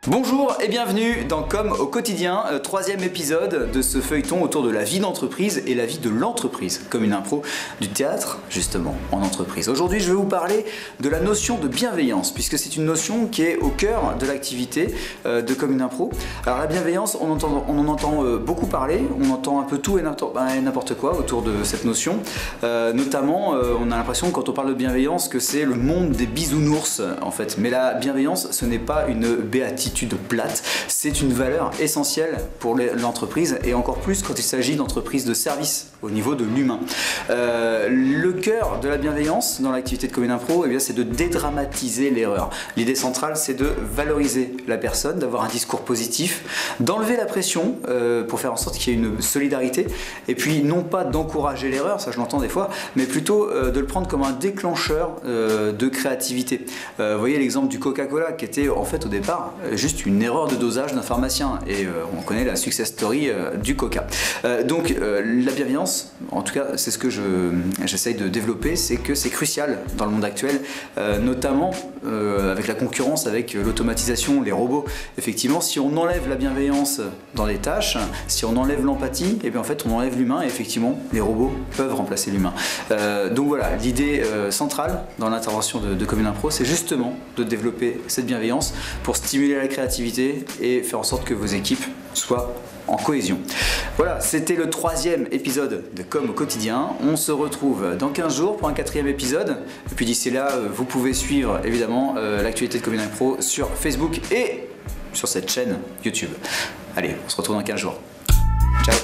Bonjour et bienvenue dans Comme au quotidien, troisième épisode de ce feuilleton autour de la vie d'entreprise et la vie de l'entreprise, comme une impro du théâtre justement en entreprise. Aujourd'hui je vais vous parler de la notion de bienveillance, puisque c'est une notion qui est au cœur de l'activité de Comme une impro. Alors la bienveillance, on en entend beaucoup parler, on entend un peu tout et n'importe quoi autour de cette notion. Notamment on a l'impression quand on parle de bienveillance que c'est le monde des bisounours en fait, mais la bienveillance ce n'est pas une béatitude plate, c'est une valeur essentielle pour l'entreprise et encore plus quand il s'agit d'entreprises de service au niveau de l'humain. Le cœur de la bienveillance dans l'activité de Comme une impro, c'est de dédramatiser l'erreur. L'idée centrale c'est de valoriser la personne, d'avoir un discours positif, d'enlever la pression pour faire en sorte qu'il y ait une solidarité et puis non pas d'encourager l'erreur, ça je l'entends des fois, mais plutôt de le prendre comme un déclencheur de créativité. Vous voyez l'exemple du Coca-Cola qui était en fait au départ juste une erreur de dosage d'un pharmacien et on connaît la success story du Coca. Donc la bienveillance, en tout cas c'est ce que j'essaye de développer, c'est que c'est crucial dans le monde actuel, notamment avec la concurrence, avec l'automatisation, les robots. Effectivement, si on enlève la bienveillance dans les tâches, si on enlève l'empathie, et bien en fait on enlève l'humain et effectivement les robots peuvent remplacer l'humain. Donc voilà, l'idée centrale dans l'intervention de Comme une impro, c'est justement de développer cette bienveillance pour stimuler la créativité et faire en sorte que vos équipes soient en cohésion. Voilà, c'était le troisième épisode de Comme au quotidien. On se retrouve dans 15 jours pour un quatrième épisode. Et puis d'ici là, vous pouvez suivre évidemment l'actualité de Comme une impro sur Facebook et sur cette chaîne YouTube. Allez, on se retrouve dans 15 jours. Ciao!